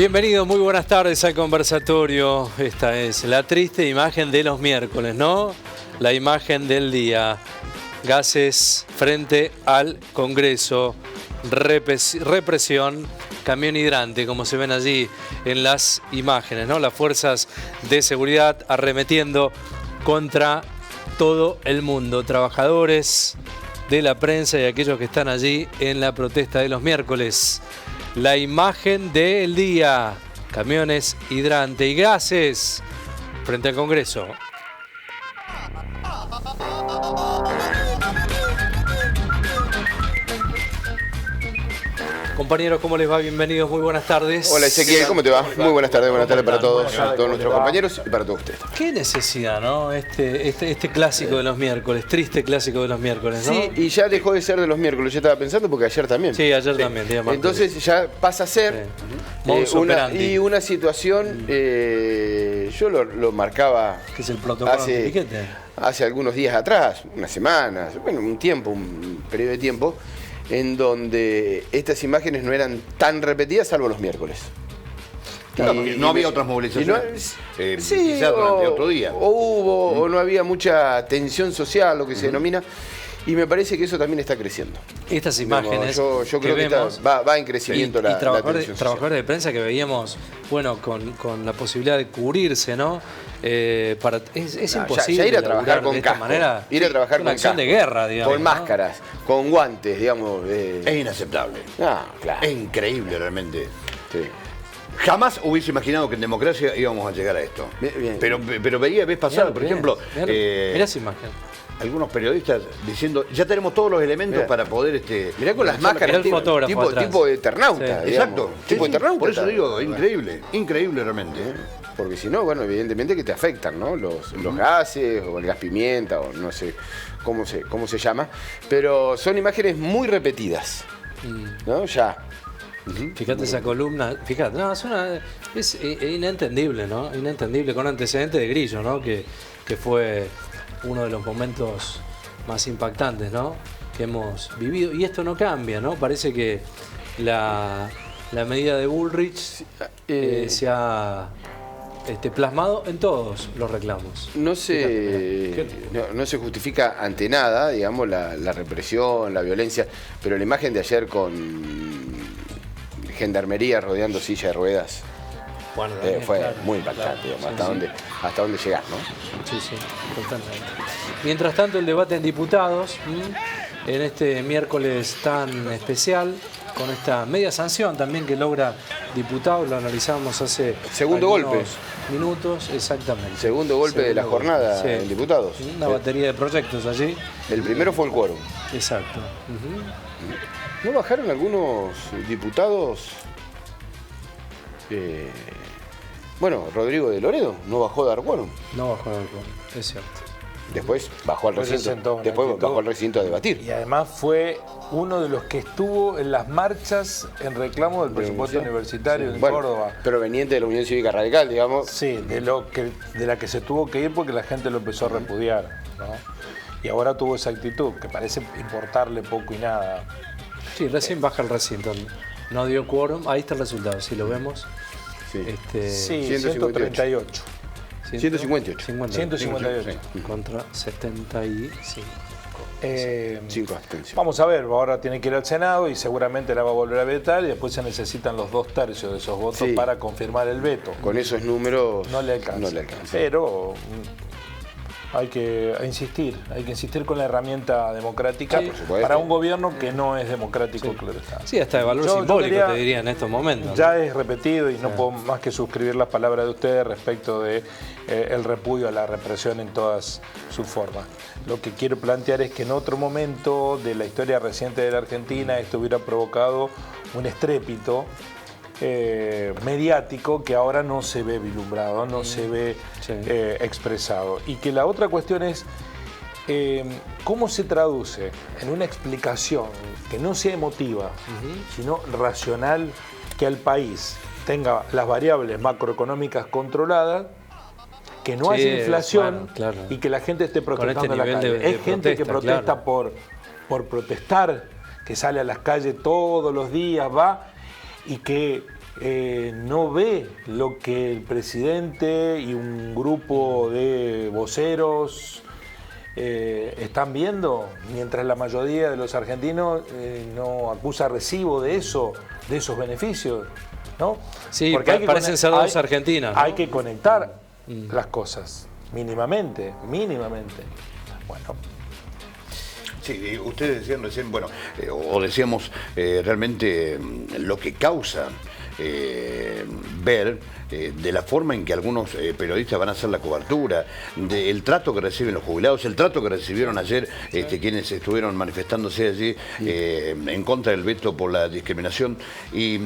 Bienvenidos, muy buenas tardes al conversatorio. Esta es la triste imagen de los miércoles, ¿no? La imagen del día. Gases frente al Congreso. Represión, camión hidrante, como se ven allí en las imágenes, ¿no? Las fuerzas de seguridad arremetiendo contra todo el mundo. Trabajadores de la prensa y aquellos que están allí en la protesta de los miércoles. La imagen del día, camiones hidrante y gases frente al Congreso. Compañeros, ¿cómo les va? Bienvenidos, muy buenas tardes. Hola Ezequiel, ¿cómo te va? Muy buenas tardes para todos nuestros compañeros y para todos ustedes. Qué necesidad, ¿no? Este clásico de los miércoles, triste clásico de los miércoles, ¿no? Sí, y ya dejó de ser de los miércoles, yo estaba pensando porque ayer también. Sí, ayer también. Entonces ya pasa a ser una situación, yo lo marcaba. ¿Qué es el protocolo de etiquete? Hace algunos días atrás, unas semanas, bueno, un periodo de tiempo, en donde estas imágenes no eran tan repetidas, salvo los miércoles. Claro, porque no había otras movilizaciones. Sí, quizás durante otro día. O no había mucha tensión social, lo que se denomina. Y me parece que eso también está creciendo. Estas imágenes yo creo que va en crecimiento la tensión social. Trabajadores de prensa que veíamos, bueno, con la posibilidad de cubrirse, ¿no? Es imposible ya ir a trabajar con de esta casco, manera. ir a trabajar una con acción casco, de guerra, digamos, con máscaras, con guantes, digamos. Es inaceptable. Claro. Es increíble realmente. Sí. Jamás hubiese imaginado que en democracia íbamos a llegar a esto. Bien. Pero veía vez pasada, por ejemplo, mirá esa imagen. Algunos periodistas diciendo, ya tenemos todos los elementos para poder... Mirá con las máscaras, tipo Eternauta. Sí. Exacto. Tipo Eternauta. Por eso digo, increíble realmente. Porque si no, bueno, evidentemente que te afectan, ¿no? Los gases o el gas pimienta o no sé cómo se llama. Pero son imágenes muy repetidas, ¿no? Ya. Fíjate esa columna, fíjate, no, es inentendible, ¿no? Inentendible, con antecedentes de Grillo, ¿no? Que fue uno de los momentos más impactantes, ¿no? Que hemos vivido. Y esto no cambia, ¿no? Parece que la medida de Bullrich se ha plasmado en todos los reclamos. No se justifica ante nada, digamos, la represión, la violencia, pero la imagen de ayer con gendarmería rodeando silla de ruedas, bueno, fue muy impactante, digamos, hasta dónde llegar, ¿no? Sí, totalmente. Mientras tanto, el debate en diputados, en este miércoles tan especial, con esta media sanción también que logra diputados, lo analizamos hace minutos, exactamente. Segundo golpe de la jornada en diputados. Una batería de proyectos allí. El primero fue el quórum. Exacto. ¿No bajaron algunos diputados? Bueno, Rodrigo de Loredo no bajó a dar quórum. No bajó a dar quórum, es cierto. Después bajó al recinto a debatir. Y además fue uno de los que estuvo en las marchas en reclamo del presupuesto universitario en Córdoba. Proveniente de la Unión Cívica Radical, digamos. Sí, de la que se tuvo que ir porque la gente lo empezó a repudiar, ¿no? Y ahora tuvo esa actitud, que parece importarle poco y nada. Sí, recién baja el recinto. No dio quórum, ahí está el resultado, si lo vemos. Sí, 138. 158. 158. Contra 75. 5 abstenciones. Vamos a ver, ahora tiene que ir al Senado y seguramente la va a volver a vetar y después se necesitan los 2/3 de esos votos para confirmar el veto. Con esos números no le alcanza. Pero hay que insistir con la herramienta democrática para un gobierno que no es democrático. Claro está. Sí, hasta de valor simbólico te diría en estos momentos. Ya es repetido y no puedo más que suscribir las palabras de ustedes respecto de el repudio a la represión en todas sus formas. Lo que quiero plantear es que en otro momento de la historia reciente de la Argentina esto hubiera provocado un estrépito mediático que ahora no se ve vislumbrado, no se ve expresado. Y que la otra cuestión es cómo se traduce en una explicación que no sea emotiva, sino racional, que el país tenga las variables macroeconómicas controladas, que no haya inflación y que la gente esté protestando en la calle. Hay gente que protesta por protestar, que sale a las calles todos los días, va, y que no ve lo que el presidente y un grupo de voceros están viendo, mientras la mayoría de los argentinos no acusa recibo de eso, de esos beneficios, ¿no? Sí, porque parecen ser dos Argentinas, ¿no? Hay que conectar las cosas, mínimamente. Bueno. Sí, ustedes decían recién, bueno, o decíamos realmente lo que causa ver de la forma en que algunos periodistas van a hacer la cobertura, del trato que reciben los jubilados, el trato que recibieron ayer quienes estuvieron manifestándose allí en contra del veto por la discriminación. Y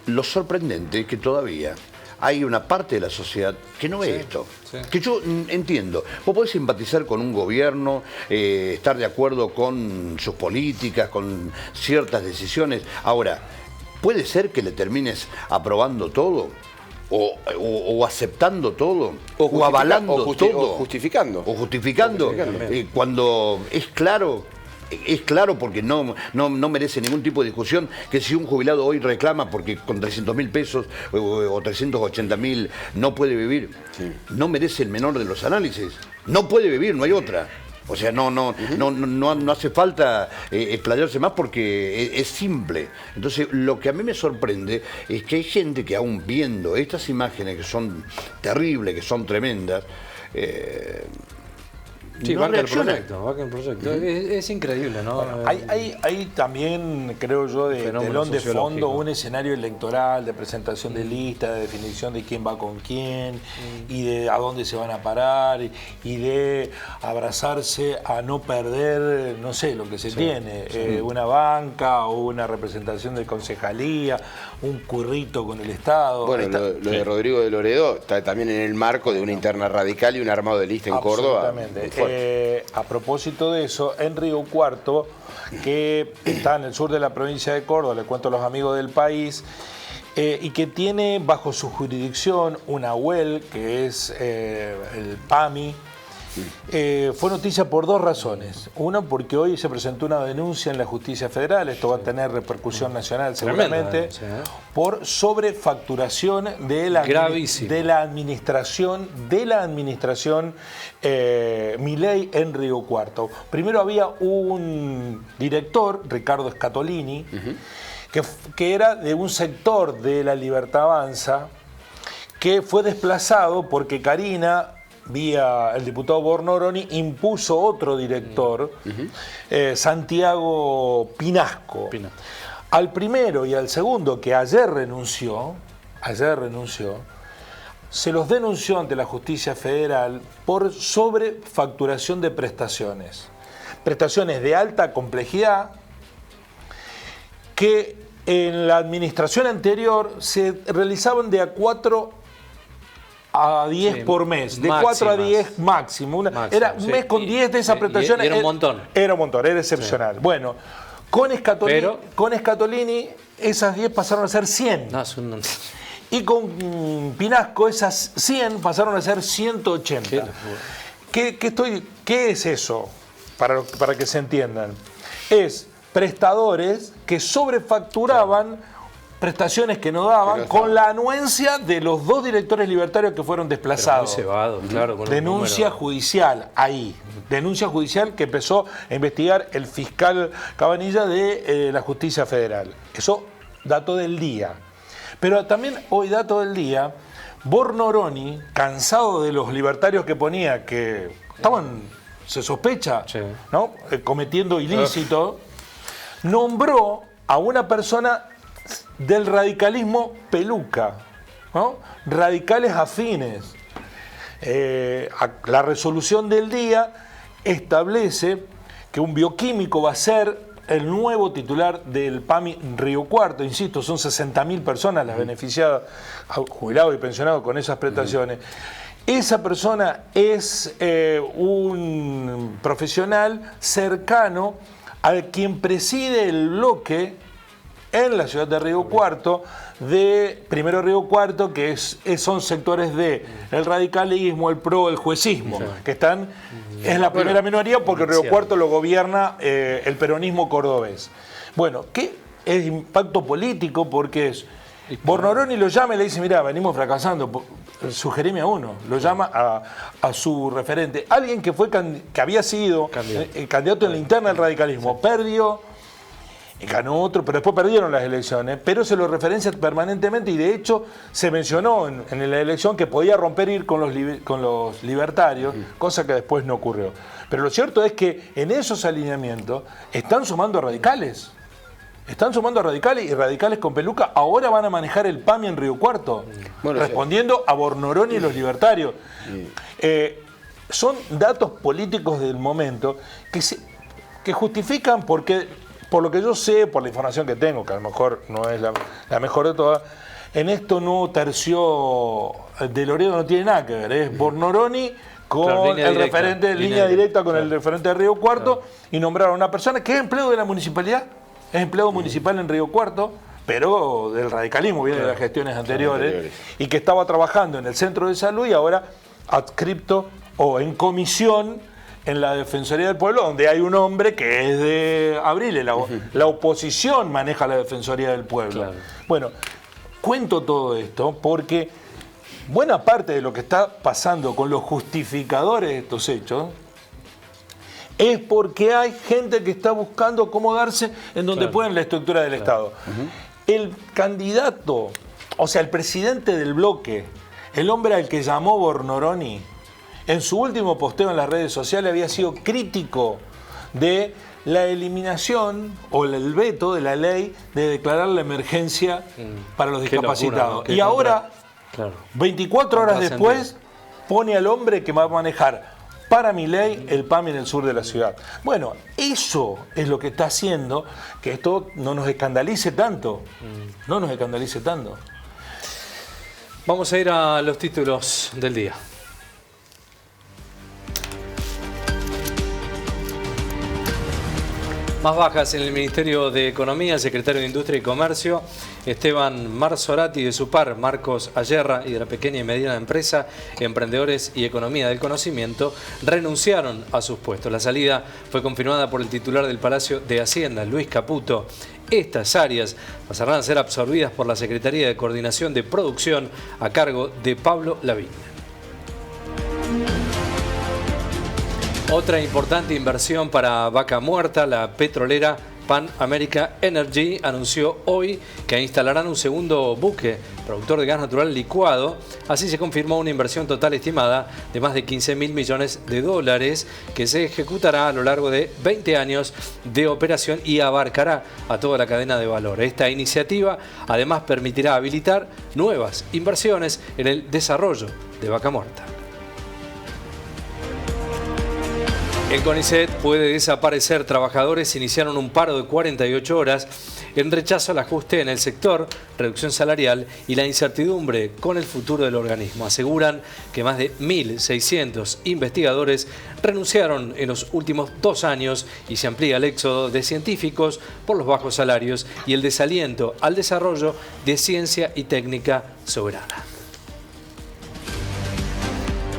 lo sorprendente es que todavía hay una parte de la sociedad que no ve esto. Sí. Que yo entiendo. Vos podés simpatizar con un gobierno, estar de acuerdo con sus políticas, con ciertas decisiones. Ahora, ¿puede ser que le termines aprobando todo? O aceptando todo, o avalando todo. O justificando. O justificando. Cuando es claro porque no merece ningún tipo de discusión que si un jubilado hoy reclama porque con 300.000 pesos o 380.000 no puede vivir, no merece el menor de los análisis. No puede vivir, no hay otra. O sea, no hace falta explayarse más porque es simple. Entonces, lo que a mí me sorprende es que hay gente que aún viendo estas imágenes que son terribles, que son tremendas, sí, no banca el proyecto. Es increíble, ¿no? Bueno, hay también, creo yo, de telón de fondo un escenario electoral, de presentación de lista, de definición de quién va con quién y de a dónde se van a parar y de abrazarse a no perder, no sé, lo que se tiene, una banca o una representación de concejalía, un currito con el Estado. Bueno, lo de Rodrigo de Loredo está también en el marco de una interna radical y un armado de lista en Córdoba. Absolutamente. A propósito de eso, en Río Cuarto, que está en el sur de la provincia de Córdoba, le cuento a los amigos del país, y que tiene bajo su jurisdicción una UEL, que es el PAMI, fue noticia por dos razones. Una, porque hoy se presentó una denuncia en la justicia federal, esto va a tener repercusión nacional seguramente, por sobrefacturación de la administración Milei en Río Cuarto. Primero había un director, Ricardo Scatolini, que era de un sector de la Libertad Avanza, que fue desplazado porque Karina, vía el diputado Bornoroni, impuso otro director, Santiago Pinasco. Al primero y al segundo, que ayer renunció, se los denunció ante la justicia federal por sobrefacturación de prestaciones. Prestaciones de alta complejidad que en la administración anterior se realizaban de a 4 a 10 por mes, de 4 a 10 máximo. Era un mes con 10 de esas prestaciones. Era un montón. Era un montón, era excepcional. Sí. Bueno, con Scatolini esas 10 pasaron a ser 100. No, y con Pinasco esas 100 pasaron a ser 180. ¿Qué es eso? Para que se entiendan. Es prestadores que sobrefacturaban prestaciones que no daban con la anuencia de los dos directores libertarios que fueron desplazados. Muy cebado, claro, con denuncia judicial, ahí. Denuncia judicial que empezó a investigar el fiscal Cabanilla de la Justicia Federal. Eso, dato del día. Pero también hoy, dato del día, Bornoroni, cansado de los libertarios que ponía, que estaban, se sospecha, ¿no?, cometiendo ilícito, nombró a una persona del radicalismo peluca, ¿no?, radicales afines. La resolución del día establece que un bioquímico va a ser el nuevo titular del PAMI Río Cuarto. Insisto, son 60.000 personas las beneficiadas, jubilados y pensionados con esas prestaciones. Esa persona es un profesional cercano al quien preside el bloque en la ciudad de Río Cuarto, de Primero Río Cuarto, que son sectores de el radicalismo, el PRO, el juecismo, que están, es la primera minoría porque Río Cuarto lo gobierna el peronismo cordobés. Bueno, ¿qué es impacto político? Porque es Bornoroni lo llama y le dice, mira, venimos fracasando, sugerime a uno. Lo llama a su referente. Alguien que había sido candidato en la interna del radicalismo. Perdió, ganó otro, pero después perdieron las elecciones, pero se lo referencia permanentemente y de hecho se mencionó en la elección que podía romper ir con los libertarios, cosa que después no ocurrió. Pero lo cierto es que en esos alineamientos están sumando radicales. Están sumando a radicales y radicales con peluca ahora van a manejar el PAMI en Río Cuarto, respondiendo a Bornoroni y los libertarios. Son datos políticos del momento que justifican porque, por lo que yo sé, por la información que tengo, que a lo mejor no es la mejor de todas, en esto no terció de Loredo no tiene nada que ver, es Bornoroni con el referente, línea directa con el referente de Río Cuarto, y nombraron a una persona que es empleado de la municipalidad. Es empleado municipal en Río Cuarto, pero del radicalismo, viene de las gestiones anteriores, y que estaba trabajando en el centro de salud y ahora adscripto o en comisión en la Defensoría del Pueblo, donde hay un hombre que es de Abril, la oposición maneja la Defensoría del Pueblo. Claro. Bueno, cuento todo esto porque buena parte de lo que está pasando con los justificadores de estos hechos es porque hay gente que está buscando acomodarse en donde pueden la estructura del Estado. El candidato, o sea, el presidente del bloque, el hombre al que llamó Bornoroni, en su último posteo en las redes sociales había sido crítico de la eliminación o el veto de la ley de declarar la emergencia para los discapacitados. Locura, ¿no? Y ahora, 24 horas después, pone al hombre que va a manejar para mi ley el PAMI en el sur de la ciudad. Bueno, eso es lo que está haciendo que esto no nos escandalice tanto. No nos escandalice tanto. Vamos a ir a los títulos del día. Más bajas en el Ministerio de Economía, el secretario de Industria y Comercio, Esteban Marzorati, de su par, Marcos Ayerra, y de la pequeña y mediana empresa, Emprendedores y Economía del Conocimiento, renunciaron a sus puestos. La salida fue confirmada por el titular del Palacio de Hacienda, Luis Caputo. Estas áreas pasarán a ser absorbidas por la Secretaría de Coordinación de Producción a cargo de Pablo Lavín. Otra importante inversión para Vaca Muerta, la petrolera Pan America Energy anunció hoy que instalarán un segundo buque productor de gas natural licuado. Así se confirmó una inversión total estimada de más de 15.000 millones de dólares que se ejecutará a lo largo de 20 años de operación y abarcará a toda la cadena de valor. Esta iniciativa además permitirá habilitar nuevas inversiones en el desarrollo de Vaca Muerta. El CONICET puede desaparecer. Trabajadores iniciaron un paro de 48 horas en rechazo al ajuste en el sector, reducción salarial y la incertidumbre con el futuro del organismo. Aseguran que más de 1.600 investigadores renunciaron en los últimos 2 años y se amplía el éxodo de científicos por los bajos salarios y el desaliento al desarrollo de ciencia y técnica soberana.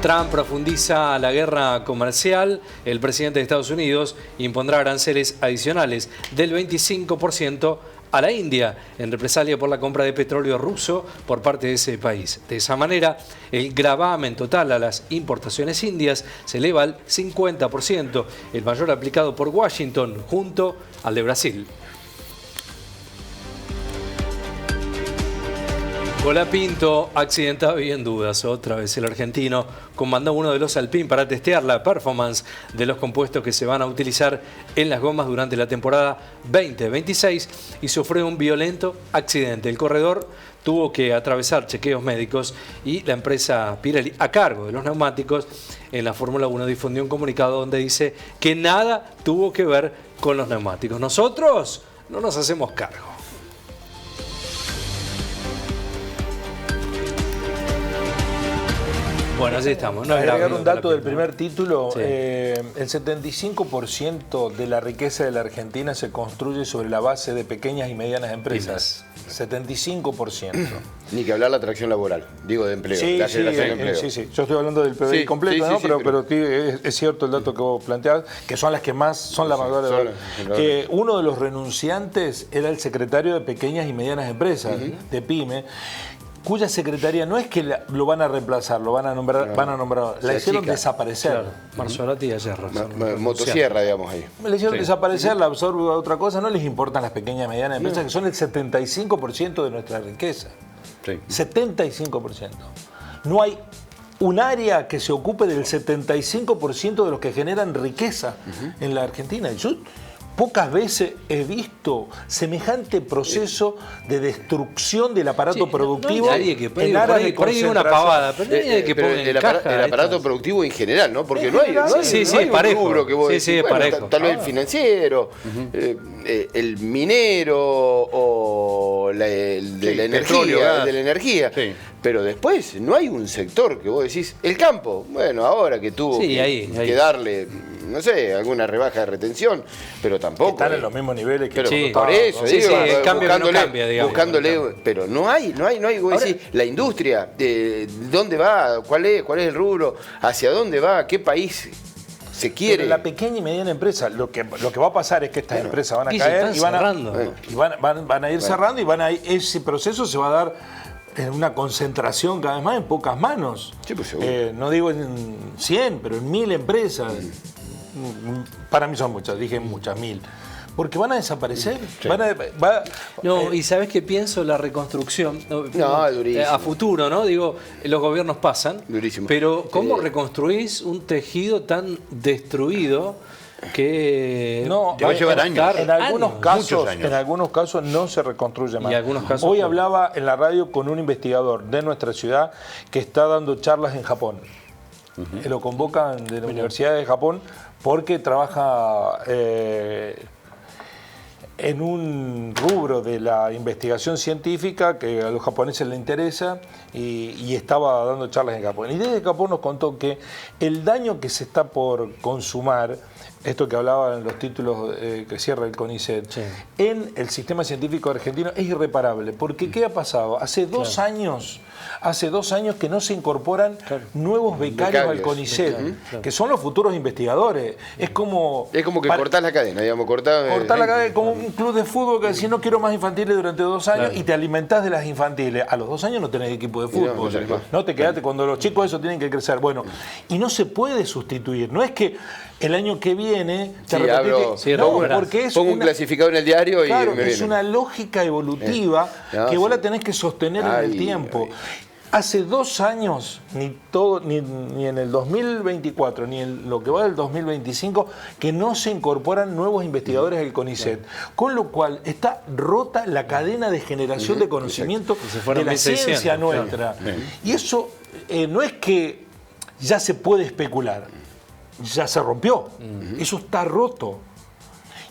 Trump profundiza la guerra comercial. El presidente de Estados Unidos impondrá aranceles adicionales del 25% a la India en represalia por la compra de petróleo ruso por parte de ese país. De esa manera, el gravamen total a las importaciones indias se eleva al 50%, el mayor aplicado por Washington junto al de Brasil. Colapinto accidentado y en dudas. Otra vez el argentino comandó uno de los Alpine para testear la performance de los compuestos que se van a utilizar en las gomas durante la temporada 2026 y sufrió un violento accidente. El corredor tuvo que atravesar chequeos médicos y la empresa Pirelli, a cargo de los neumáticos, en la Fórmula 1 difundió un comunicado donde dice que nada tuvo que ver con los neumáticos. Nosotros no nos hacemos cargo. Bueno, así estamos. No Para es agregar grave, un dato la del pena, primer título, Sí. el 75% de la riqueza de la Argentina se construye sobre la base de pequeñas y medianas empresas. 75%. Ni que hablar la atracción laboral, digo de empleo, Sí, la sí, generación de empleo. sí. Yo estoy hablando del PBI Sí, completo, sí, ¿no? sí, pero es cierto el dato que vos planteabas, que son las que más, son la mayor de son valor. las- Que uno de los renunciantes era el secretario de Pequeñas y Medianas Empresas, de PYME, cuya secretaría no es que lo van a reemplazar, lo van a nombrar, la Se hicieron achica. desaparecer. Claro, Marzolati y Ayerra. Motosierra, digamos ahí. Le hicieron desaparecer, la absorbe otra cosa, no les importan las pequeñas y medianas empresas, que son el 75% de nuestra riqueza. Sí. 75%. No hay un área que se ocupe del 75% de los que generan riqueza en la Argentina. Yo pocas veces he visto semejante proceso de destrucción del aparato productivo No hay nadie que en áreas de por ahí una concentración. pavaada, pero no hay nadie que Pero ponga el en caja aparato estas. productivo en general, ¿no? Porque En no hay, general, no hay, sí, no sí, hay es un parejo. rubro que vos Sí, decís, sí, es bueno, parejo. tal vez el financiero, el minero o el de la petróleo, energía, gas. el de la energía. Sí. Pero después no hay un sector que vos decís, el campo, bueno, ahora que tuvo Sí, que, ahí. que darle, no sé, alguna rebaja de retención, pero tampoco. Están en los mismos niveles que Pero Sí. por eso, Sí, digo, sí, el cambio que no buscándole, cambia, digamos, buscándole, no cambia. pero no hay, vos decís, la industria, ¿dónde va? ¿Cuál es el rubro? ¿Hacia dónde va? ¿Qué país se quiere? Pero la pequeña y mediana empresa, lo que va a pasar es que estas empresas van a y se caer están y van a, cerrando. y van a ir cerrando y ese proceso se va a dar en una concentración cada vez más en pocas manos. Sí, pues, seguro. No digo en 100, pero en 1000 empresas. Para mí son muchas, dije muchas, 1000. Porque van a desaparecer. No, y ¿sabés qué pienso? La reconstrucción. No, es durísimo. A futuro, ¿no? Digo, los gobiernos pasan. Durísimo. Pero ¿cómo reconstruís un tejido tan destruido que No, Te va a llevar años. En algunos Años. casos, Muchos años. en algunos casos no se reconstruye más. Y algunos casos, Hoy pues. hablaba en la radio con un investigador de nuestra ciudad que está dando charlas en Japón. Lo convocan de la Universidad de Japón porque trabaja en un rubro de la investigación científica que a los japoneses les interesa y estaba dando charlas en Japón. Y desde Japón nos contó que el daño que se está por consumar, esto que hablaba en los títulos que cierra el CONICET, Sí. en el sistema científico argentino es irreparable. Porque ¿qué ha pasado? Hace dos años que no se incorporan nuevos becarios al CONICET, que son los futuros investigadores. Es como Es como que cortás la cadena, digamos, cortar la cadena, como un club de fútbol que decís no quiero más infantiles durante 2 años y te alimentás de las infantiles. A los 2 años no tenés equipo de no fútbol. tenés más. No te quedaste cuando los chicos eso tienen que crecer. Bueno, y no se puede sustituir. No es que el año que viene te Sí, repetís abro- que- sí, no, recuperás. porque es Pongo un una- clasificado en el diario y Claro, me es viene. una lógica evolutiva No, que vos sí. la tenés que sostener en Ay, el tiempo. ay. Hace 2 años, ni en el 2024, ni en lo que va del 2025, que no se incorporan nuevos investigadores al CONICET. Con lo cual está rota la cadena de generación de conocimiento Y se de fueron la 1600, ciencia claro. nuestra. Y eso no es que ya se puede especular, ya se rompió. Eso está roto.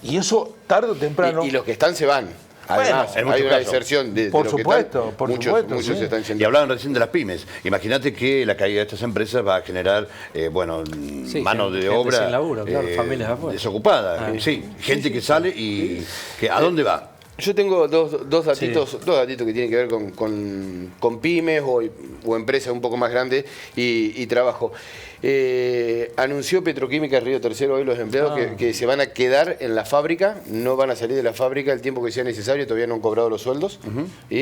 Y eso tarde o temprano... Y los que están se van. Además, en hay muchos una casos. deserción de Por los que supuesto, están. por Muchos supuesto, muchos sí. se están Y yendo. hablaban recién de las pymes. Imagínate que la caída de estas empresas va a generar, Sí, mano de gente obra sin laburo, claro, familias afuera. desocupada. Sí, gente que sale y que ¿a dónde va? Yo tengo dos datitos que tienen que ver con pymes o empresas un poco más grandes y trabajo. Anunció Petroquímica Río Tercero hoy los empleados que se van a quedar en la fábrica, no van a salir de la fábrica el tiempo que sea necesario, todavía no han cobrado los sueldos.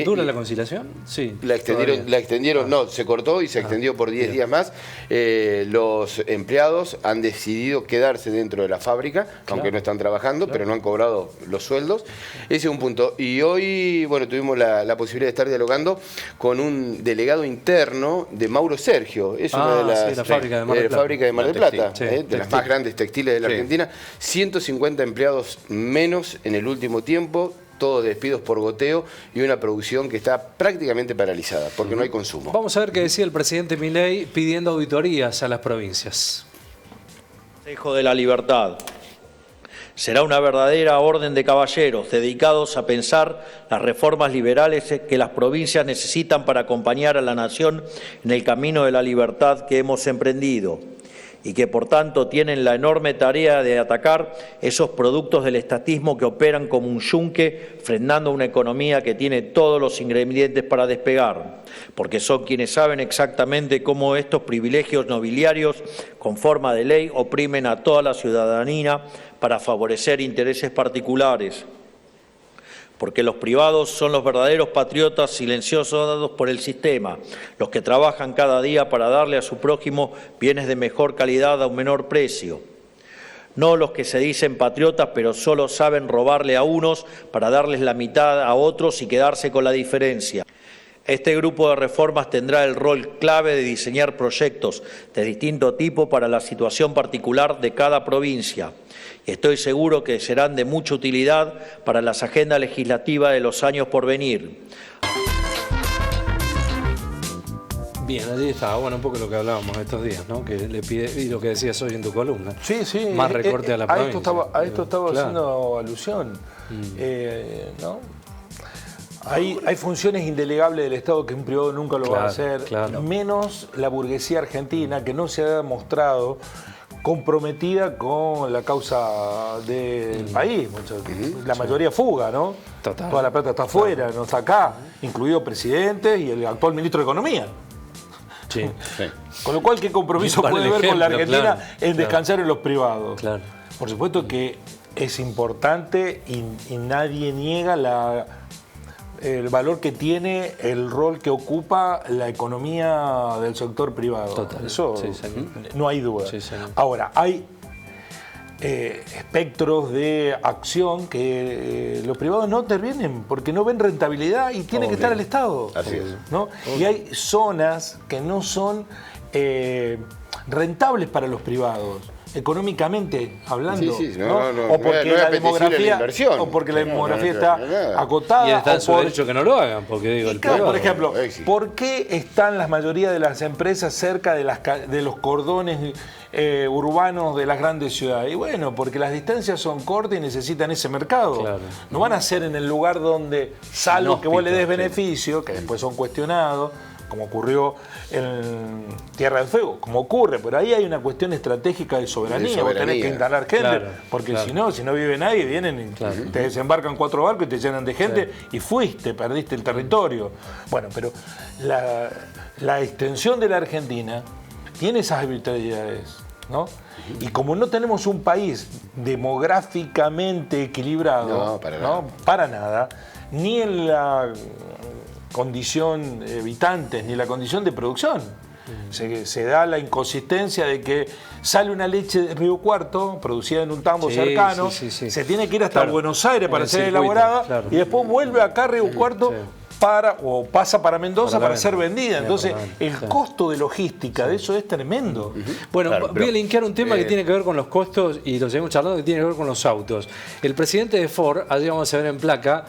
¿Dura la conciliación? Sí. La extendieron, todavía. no, se cortó y se extendió por 10 días más. Los empleados han decidido quedarse dentro de la fábrica, aunque no están trabajando, pero no han cobrado los sueldos. Ese es un punto. Y hoy, bueno, tuvimos la posibilidad de estar dialogando con un delegado interno de Mauro Sergio. Es una de las la fábrica de Mar del Plata. fábrica de Mar del Plata, Sí, de las textil. más grandes textiles de la Sí. Argentina. 150 empleados menos en el último tiempo. Todos despidos por goteo y una producción que está prácticamente paralizada porque no hay consumo. Vamos a ver qué decía el presidente Milei pidiendo auditorías a las provincias. Consejo de la Libertad. Será una verdadera orden de caballeros dedicados a pensar las reformas liberales que las provincias necesitan para acompañar a la nación en el camino de la libertad que hemos emprendido y que por tanto tienen la enorme tarea de atacar esos productos del estatismo que operan como un yunque frenando una economía que tiene todos los ingredientes para despegar, porque son quienes saben exactamente cómo estos privilegios nobiliarios con forma de ley oprimen a toda la ciudadanía para favorecer intereses particulares. Porque los privados son los verdaderos patriotas silenciosos dados por el sistema, los que trabajan cada día para darle a su prójimo bienes de mejor calidad a un menor precio. No los que se dicen patriotas pero solo saben robarle a unos para darles la mitad a otros y quedarse con la diferencia. Este grupo de reformas tendrá el rol clave de diseñar proyectos de distinto tipo para la situación particular de cada provincia. Y estoy seguro que serán de mucha utilidad para las agendas legislativas de los años por venir. Bien, allí estaba, bueno, un poco lo que hablábamos estos días, ¿no? Que le pide, y lo que decías hoy en tu columna. Sí, sí. Más recorte a la provincia. A esto estaba Claro. haciendo alusión. ¿No? Hay funciones indelegables del Estado que un privado nunca lo va a hacer, menos la burguesía argentina, que no se ha demostrado comprometida con la causa del país. La mayoría fuga, ¿no? Total. Toda la plata está afuera, no está acá, incluido presidente y el actual ministro de Economía. Sí. Con lo cual, ¿qué compromiso Para puede el haber con la ejemplo, Argentina en descansar en los privados? Claro. Por supuesto que es importante y nadie niega el valor que tiene el rol que ocupa la economía del sector privado. Total. Eso Sí, señor. no hay duda. Sí, señor. Ahora, hay espectros de acción que los privados no intervienen porque no ven rentabilidad y tiene que estar el Estado. Así es. ¿No? Y hay zonas que no son rentables para los privados, económicamente hablando. Sí, sí, ¿no? no, O porque no es la apetecible demografía, la inversión. o porque la No, demografía no, está no. acotada. Y está en o su derecho que no lo hagan, porque digo, el Claro, privado. por ejemplo, Sí. ¿por qué están la mayoría de las empresas cerca de los cordones urbanos de las grandes ciudades? Y bueno, porque las distancias son cortas y necesitan ese mercado. Claro. No van a ser en el lugar donde, salvo que vos le des beneficio, que después son cuestionados, como ocurrió en Tierra del Fuego, como ocurre, pero ahí hay una cuestión estratégica de soberanía. Vos tenés que instalar gente, Claro, porque claro. si no vive nadie, vienen y te desembarcan 4 barcos y te llenan de gente y perdiste el territorio. Bueno, pero la extensión de la Argentina tiene esas arbitrariedades, ¿no? Y como no tenemos un país demográficamente equilibrado, No, para nada. para nada, ni en la condición habitantes, ni la condición de producción. Se da la inconsistencia de que sale una leche de Río Cuarto, producida en un tambo cercano, se tiene que ir hasta Buenos Aires para ser elaborada, y después vuelve acá a Río Cuarto o pasa para Mendoza para ser vendida. Entonces, el costo de logística de eso es tremendo. Bueno, Claro, voy a pero, linkear un tema que tiene que ver con los costos y lo seguimos charlando, que tiene que ver con los autos. El presidente de Ford, allí vamos a ver en placa,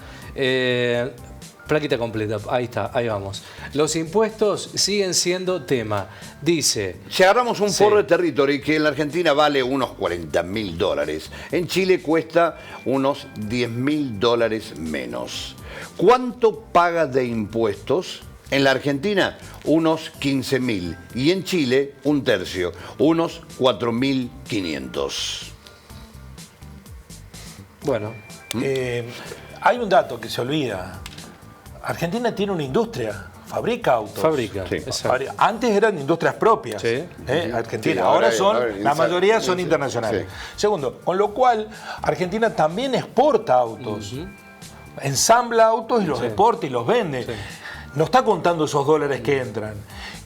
plaquita completa, ahí está, ahí vamos. Los impuestos siguen siendo tema. Dice... Si agarramos un Sí. Ford Territory que en la Argentina vale unos $40.000, en Chile cuesta unos $10.000 menos. ¿Cuánto paga de impuestos? En la Argentina, unos 15.000 y en Chile, un tercio, unos 4.500. Bueno, Hay un dato que se olvida. Argentina tiene una industria, fabrica autos. fabrica. Sí. Exacto. Antes eran industrias propias, Sí. Argentina. Sí, ahora ahora la mayoría son internacionales. Sí. Segundo, con lo cual Argentina también exporta autos. Ensambla autos y los exporta y los vende. No está contando esos dólares que entran.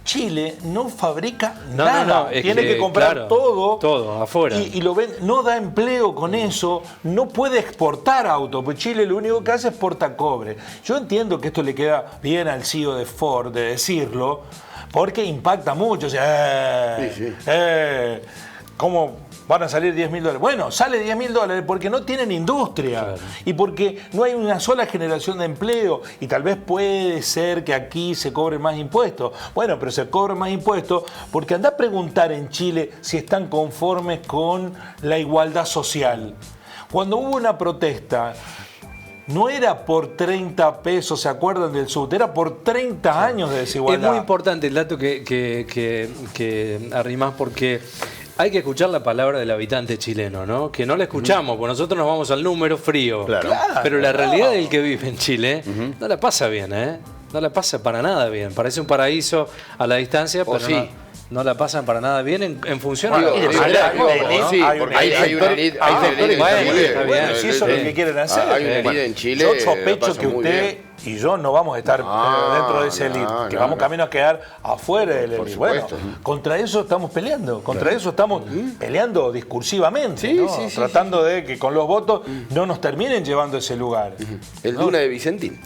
Chile no fabrica nada. es Tiene que comprar claro, todo. todo, afuera. Y lo ven, no da empleo con eso, no puede exportar autos, porque Chile lo único que hace es exporta cobre. Yo entiendo que esto le queda bien al CEO de Ford de decirlo, porque impacta mucho. O sea, ¿cómo van a salir $10.000? Bueno, sale $10.000 porque no tienen industria y porque no hay una sola generación de empleo, y tal vez puede ser que aquí se cobren más impuestos. Bueno, pero se cobran más impuestos porque anda a preguntar en Chile si están conformes con la igualdad social. Cuando hubo una protesta, no era por 30 pesos, ¿se acuerdan del subte? Era por 30 años de desigualdad. Es muy importante el dato que arrimás, porque hay que escuchar la palabra del habitante chileno, ¿no? Que no la escuchamos, porque nosotros nos vamos al número frío. Claro. Pero la realidad del que vive en Chile no la pasa bien, ¿eh? No la pasa para nada bien. Parece un paraíso a la distancia, pero sí. no la pasan para nada bien en función Digo, a digo, sí, porque hay una elite en Chile. está bien. Si eso es lo que quieren hacer. Hay una elite en Chile. Yo la sospecho pasa que muy usted bien. y yo no vamos a estar dentro de ese elite, que vamos camino a quedar afuera del elite. Bueno, supuesto. contra eso estamos peleando, contra eso estamos peleando discursivamente, Sí, ¿no? sí, sí, tratando de que con los votos no nos terminen llevando a ese lugar. El Duna de Vicentín.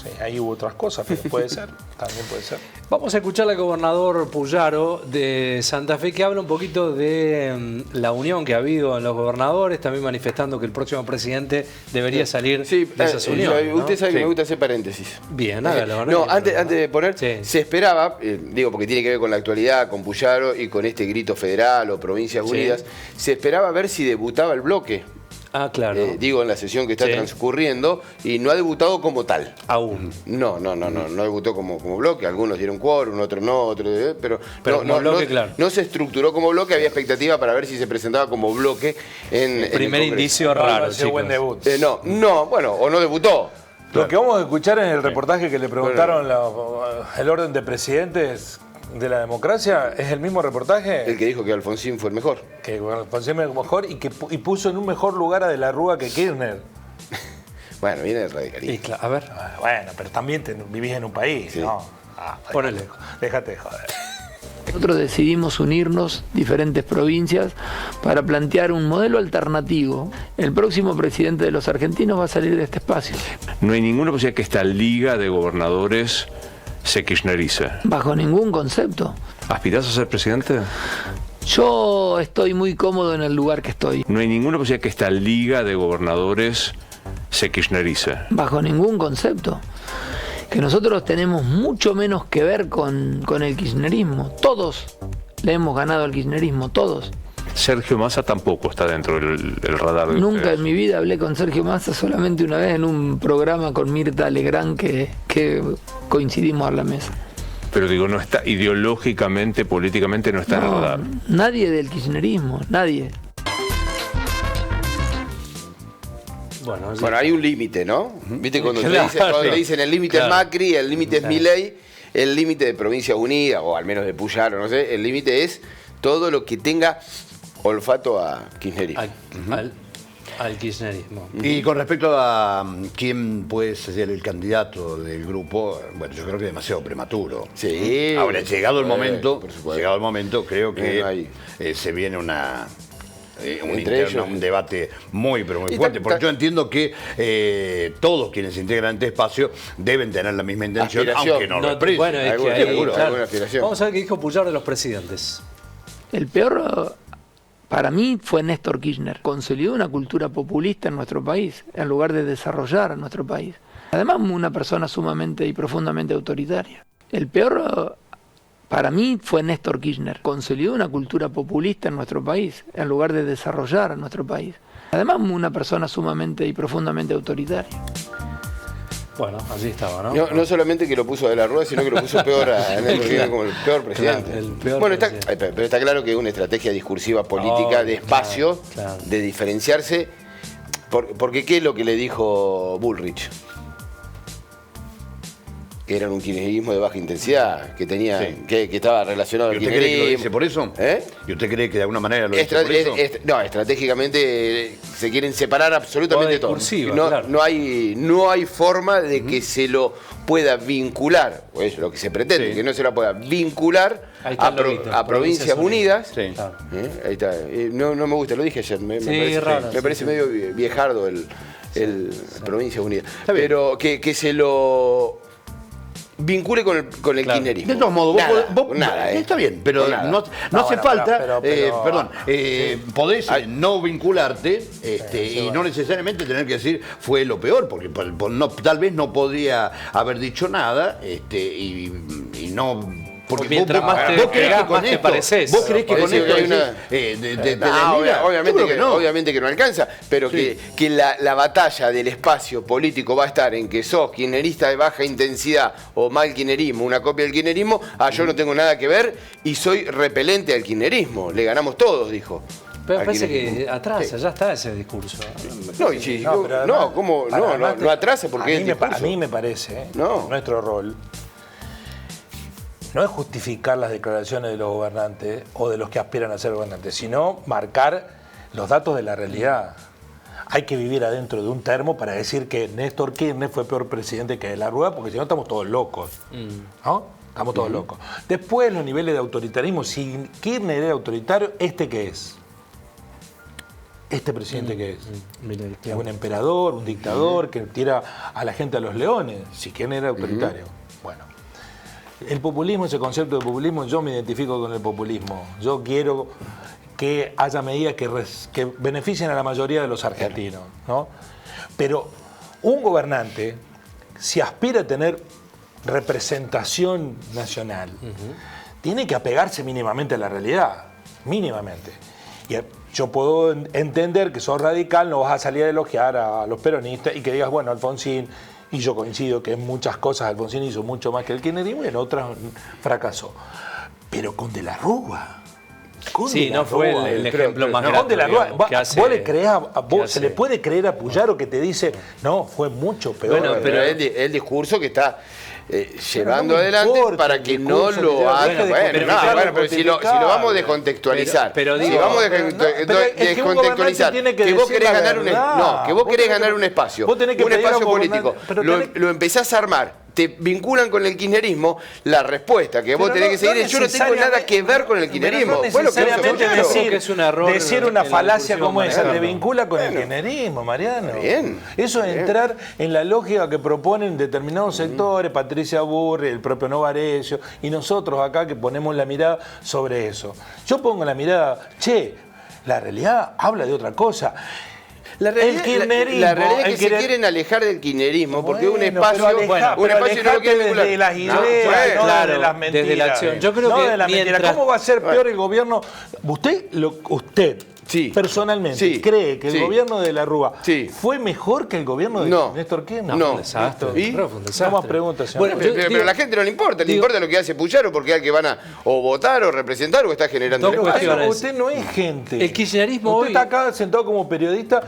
Sí, ahí hubo otras cosas, pero puede ser, también puede ser. Vamos a escuchar al gobernador Puyaro de Santa Fe, que habla un poquito de la unión que ha habido en los gobernadores, también manifestando que el próximo presidente debería salir de esas uniones, ¿no? Usted sabe que Sí. me gusta hacer paréntesis. Bien, hágalo. No, antes de poner, Sí. se esperaba, digo porque tiene que ver con la actualidad, con Puyaro y con este grito federal o Provincias Sí. Unidas, se esperaba ver si debutaba el bloque. Ah, claro. Digo, en la sesión que está Sí. transcurriendo, y no ha debutado como tal. Aún. No debutó como bloque. Algunos dieron quórum, otros no, otros, pero como bloque, claro. no se estructuró como bloque. Había expectativa para ver si se presentaba como bloque en el Primer Congreso. indicio Va a raro, ser chicos. buen debut. Bueno, o no debutó. Lo que vamos a escuchar en el reportaje que le preguntaron el orden de presidentes de la democracia, ¿es el mismo reportaje? El que dijo que Alfonsín fue el mejor. Que Alfonsín es mejor y puso en un mejor lugar a De la Rúa que Kirchner. Bueno, viene el Y radicalismo. a ver, Bueno, pero también vivís en un país, Sí. ¿no? ponele. Déjate de joder. Nosotros decidimos unirnos, diferentes provincias, para plantear un modelo alternativo. El próximo presidente de los argentinos va a salir de este espacio. No hay ninguna posibilidad que esta liga de gobernadores se kirchnerice. Bajo ningún concepto. ¿Aspirás a ser presidente? Yo estoy muy cómodo en el lugar que estoy. No hay ninguna posibilidad que esta liga de gobernadores se kirchnerice. Bajo ningún concepto. Que nosotros tenemos mucho menos que ver con el kirchnerismo. Todos le hemos ganado al kirchnerismo, todos. Sergio Massa tampoco está dentro del radar de Nunca ustedes. en mi vida hablé con Sergio Massa, solamente una vez en un programa con Mirta Legrand que coincidimos a la mesa. Pero digo, no está ideológicamente, políticamente no está en el radar. Nadie del kirchnerismo, nadie. Bueno, hay un límite, ¿no? ¿Viste cuando, Claro. cuando le dicen el límite Claro. es Macri, el límite es Milei, el límite de Provincia Unida, o al menos de Puyaro, no sé, el límite es todo lo que tenga olfato a kirchnerismo. Al kirchnerismo. Y con respecto a quién puede ser el candidato del grupo, bueno, yo creo que es demasiado prematuro. Sí. Ahora, llegado el momento, por supuesto. llegado el momento, creo que Ahí. se viene un Entre ellos. un debate muy, pero muy Y fuerte, ta- porque ta- yo entiendo que todos quienes integran este espacio deben tener la misma intención, Aspiración. aunque no lo expresen. Bueno, es que Alguna- ahí, seguro, claro. alguna aspiración. Vamos a ver qué dijo Puyaro de los presidentes. El peor para mí fue Néstor Kirchner. Consolidó una cultura populista en nuestro país, en lugar de desarrollar nuestro país. Además, una persona sumamente y profundamente autoritaria. El peor para mí fue Néstor Kirchner. Consolidó una cultura populista en nuestro país, en lugar de desarrollar nuestro país. Además, una persona sumamente y profundamente autoritaria. Bueno, allí estaba, ¿no? No solamente que lo puso de la rueda, sino que lo puso peor a Néstor Kirchner como el peor presidente. Claro, el peor bueno, presidente. pero está claro que es una estrategia discursiva política de espacio, claro. de diferenciarse. Porque ¿qué es lo que le dijo Bullrich? Que era un kirchnerismo de baja intensidad, que tenía, Sí. que estaba relacionado ¿Y al usted cree que lo kirchnerismo. dice por eso? ¿Eh? ¿Y usted cree que de alguna manera lo dice por eso? No, estratégicamente se quieren separar absolutamente Moda todo. discursiva, No, claro. no hay forma de que se lo pueda vincular, o eso es lo que se pretende, Sí. que no se lo pueda vincular Ahí está a, el loguito, a Provincias Unidas. Sí. Claro. Ahí está. No me gusta, lo dije ayer. Me Sí, parece, raro, me sí, parece sí. medio viejardo el Provincias Unidas. Pero que se lo vincule con el Claro. kirchnerismo. De todos modos, vos nada, está bien, pero Nada. no hace bueno, falta, pero- perdón, podés Ay. no vincularte y no necesariamente tener que decir fue lo peor, porque tal vez no podría haber dicho nada y no Porque mientras más te vos creés pegás, que con más te esto, pareces. vos creés que con Parece esto que hay decís, No, desmira. obviamente, Yo creo que no. obviamente que no alcanza, pero Sí. que la batalla del espacio político va a estar en que sos kirchnerista de baja intensidad o mal kirchnerismo, una copia del kirchnerismo, yo no tengo nada que ver y soy repelente al kirchnerismo. Le ganamos todos, dijo. Pero Al parece kirchnerismo. que atrasa, ya está ese discurso. No, y si- No, pero además- ¿cómo? además No atrasa porque a es mí, el a discurso. mí me parece, No. nuestro rol no es justificar las declaraciones de los gobernantes o de los que aspiran a ser gobernantes, sino marcar los datos de la realidad. Hay que vivir adentro de un termo para decir que Néstor Kirchner fue peor presidente que De la Rúa, porque si no estamos todos locos. ¿No? Estamos todos locos. Después, los niveles de autoritarismo. Si Kirchner era autoritario, ¿este qué es? ¿Este presidente qué es? Milei, Es claro. un emperador, un dictador que tira a la gente a los leones. Si Kirchner era autoritario. Bueno. El populismo, ese concepto de populismo, yo me identifico con el populismo. Yo quiero que haya medidas que beneficien a la mayoría de los argentinos, ¿no? Pero un gobernante, si aspira a tener representación nacional, tiene que apegarse mínimamente a la realidad, mínimamente. Y yo puedo entender que sos radical, no vas a salir a elogiar a los peronistas y que digas, bueno, Alfonsín, y yo coincido que en muchas cosas Alfonsín hizo mucho más que el kirchnerismo y en otras fracasó. Pero con De la Rúa. con Sí, De la no fue Rúa, el ejemplo más con grande. De la Rúa, digamos, que hace- vos le creés que se le hace- puede creer a Puyaro que te dice, no, fue mucho peor. Bueno, Pero es el discurso que está llevando no me adelante importa para el que no discurso, lo que haga. deje de Bueno, justificarlo, pero si lo vamos a descontextualizar, Pero si digo, vamos a pero es que un descontextualizar, gobernante tiene que que vos decir querés la ganar verdad. que vos querés tenés ganar que- un espacio, vos tenés que un pedir a espacio un político, gobernante, pero lo empezás a armar, te vinculan con el kirchnerismo, la respuesta que vos Pero tenés que seguir es yo no tengo nada que ver con el kirchnerismo. Pero no Bueno, pero necesariamente claro. decir- que es un error decir una en la falacia discusión como esa te manejarlo. vincula con el kirchnerismo, Mariano. Bien, Eso es bien. entrar en la lógica que proponen determinados sectores, Patricia Burri, el propio Novarecio, y nosotros acá que ponemos la mirada sobre eso. Yo pongo la mirada, la realidad habla de otra cosa. La realidad, la realidad es que se quieren alejar del kirchnerismo porque es un Bueno, espacio, pero aleja- un pero espacio no lo quieren alejate vincular. desde las No, ideas, bueno, no claro, desde las mentiras. desde la acción. Yo creo no que de la mentira. mientras- ¿Cómo va a ser peor el gobierno? Usted Sí. personalmente Sí. cree que el Sí. gobierno de la Rúa Sí. fue mejor que el gobierno de No. Néstor Kirchner? No. Un desastre. ¿Y? Fue un desastre. No más preguntas, señor. Bueno, Pero, yo pero digo- a la gente no le importa, le importa lo que hace Puyaro porque es el que van a o votar o representar o está generando Dos el espacio. cuestiones. Usted no es gente. El kirchnerismo Usted hoy- está acá sentado como periodista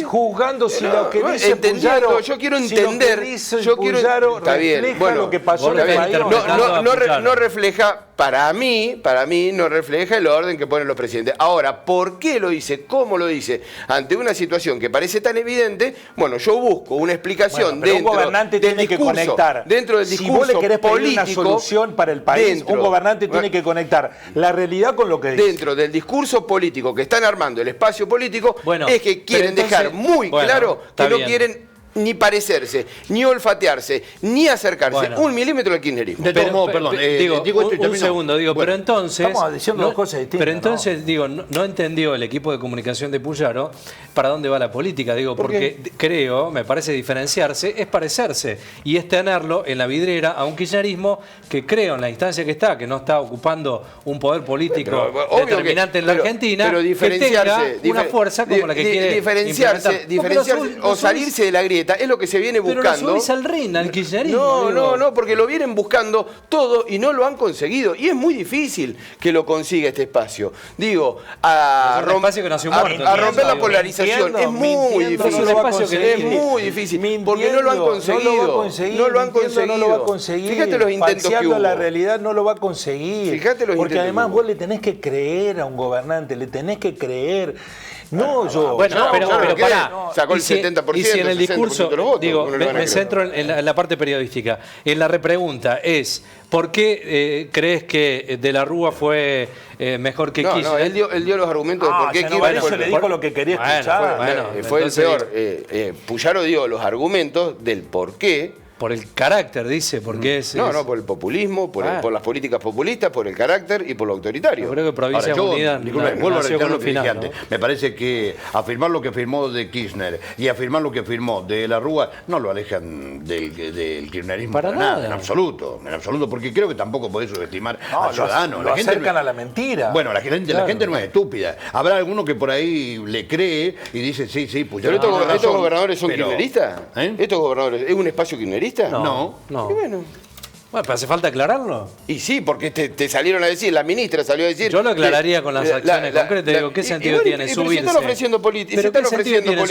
juzgando si No, lo que no, dice entendiendo, Puyaro, yo quiero si lo que entender, dice yo quiero- Puyaro está bien, refleja bueno, lo que pasó vos en el lo país. estás interpretando. No refleja, para mí, no refleja el orden que ponen los presidentes. Ahora, ¿por qué lo dice? ¿Cómo lo dice? Ante una situación que parece tan evidente, bueno, yo busco una explicación Bueno, pero dentro un gobernante del tiene que discurso, conectar. dentro del Si discurso vos le querés pedir político, una solución para el país, dentro- un gobernante tiene que conectar la realidad con lo que dice. dentro del discurso político que están armando el espacio político, Bueno, es que quieren pero entonces- dejar muy bueno, claro está que no bien. quieren ni parecerse, ni olfatearse, ni acercarse Bueno. un milímetro al kirchnerismo. De todos modos, perdón, digo, digo esto y un termino. segundo, digo, Bueno, pero entonces... estamos diciendo dos cosas distintas, Pero entonces, digo, no entendió el equipo de comunicación de Puyaro para dónde va la política, digo, porque creo, me parece diferenciarse, es parecerse, y es tenerlo en la vidriera a un kirchnerismo que creo en la instancia que está no ocupando un poder político Pero, obvio determinante en la pero- Argentina, pero que diferenciarse, tenga una fuerza como la que quiere diferenciarse, implementar. No, pero o salirse de la grieta es lo que se viene pero buscando. lo subís al ring, al kirchnerismo. No, porque lo vienen buscando todo y no lo han conseguido. Y es muy difícil que lo consiga este espacio. Digo, Es un espacio que nació muerto, a romper la digo. polarización es muy Mintiendo, difícil. no lo va a espacio que Es conseguir. muy difícil. Mintiendo, Porque no lo han conseguido. No lo va a conseguir. No lo han mintiendo, conseguido. No lo va a conseguir. Fíjate los intentos que Falseando hubo. la realidad no lo va a conseguir. Fíjate los Porque intentos además que hubo. vos le tenés que creer a un gobernante, le tenés que creer. No yo. Bueno, No, pero claro, ¿qué? pará. Sacó el Y si- 70%, y si en el 60% discurso, de los votos, digo, ¿cómo no le van a me creer? centro en la parte periodística. En la repregunta es, ¿por qué crees que De la Rúa fue mejor que No, Kirchner? él dio los argumentos de por qué ya Kirchner Novarecio fue le el dijo mejor. lo que quería Bueno, escuchar. Fue el entonces peor. Puyaro dio los argumentos del por qué Por el carácter, dice, porque es... No, por el populismo, por las políticas populistas, por el carácter y por lo autoritario. Yo creo que Provincia Unida vuelvo a nació con reiterar lo un que final, dije antes. ¿no? Me parece que afirmar lo que afirmó de Kirchner y afirmar lo que afirmó de la Rúa no lo alejan del kirchnerismo Para nada. en absoluto, porque creo que tampoco podés subestimar No, al ciudadano. lo acercan a la mentira. Bueno, la gente no es estúpida. Habrá alguno que por ahí le cree y dice, sí, pues ya. ¿Pero estos gobernadores son kirchneristas? ¿Eh? ¿Estos gobernadores es un espacio kirchnerista? No. Y bueno. Bueno, pero hace falta aclararlo. Y sí, porque te salieron a decir, la ministra salió a decir... Yo lo aclararía con las acciones concretas. Digo, ¿qué sentido tiene subirse? Se están ofreciendo política. ¿Pero qué sentido tiene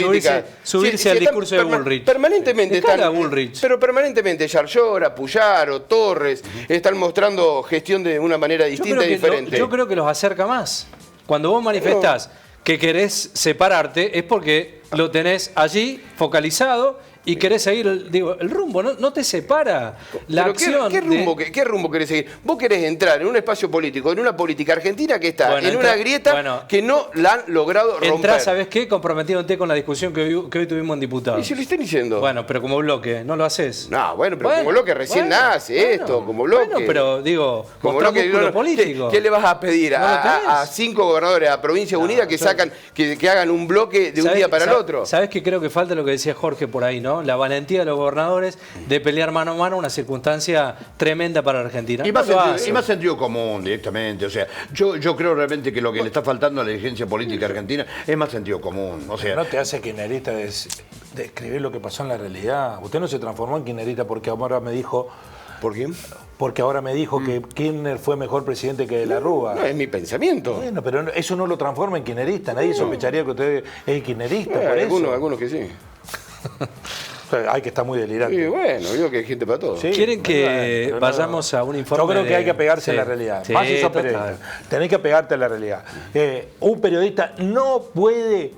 subirse al discurso de Bullrich? Permanentemente están... Bullrich. Pero permanentemente Yarlora, Puyaro, Torres, están mostrando gestión de una manera distinta y diferente. Yo creo que los acerca más. Cuando vos manifestás que querés separarte, es porque lo tenés allí focalizado y querés seguir el rumbo, no te separa la acción. ¿Qué rumbo querés seguir? Vos querés entrar en un espacio político, en una política argentina que está en una grieta que no la han logrado romper. Entrás, ¿sabés qué? Comprometiéndote con la discusión que hoy tuvimos en diputados. ¿Y si lo están diciendo? Bueno, pero como bloque, ¿no lo haces? No, pero como bloque recién nace esto, como bloque. Bueno, pero digo, como bloque político. ¿Qué le vas a pedir a 5 gobernadores a Provincia Unida que hagan un bloque de un día para el otro? ¿Sabés qué creo que falta lo que decía Jorge por ahí, ¿no? La valentía de los gobernadores de pelear mano a mano, una circunstancia tremenda para la Argentina. Y más sentido común directamente. O sea, yo creo realmente que lo que le está faltando a la dirigencia política argentina es más sentido común. O sea, no te hace kirchnerista describir lo que pasó en la realidad. Usted no se transformó en kirchnerista porque ahora me dijo... ¿Por quién? Porque ahora me dijo que Kirchner fue mejor presidente que De la Rúa. No, es mi pensamiento. Bueno, pero eso no lo transforma en kirchnerista. Nadie sospecharía que usted es kirchnerista por eso. Algunos que sí. Hay que estar muy delirante. Sí, bueno, digo que hay gente para todo. Sí, ¿Quieren que vayamos a un informe? Yo creo que hay que apegarse a la realidad. Sí, más esos periodistas. Tenés que apegarte a la realidad. Un periodista no puede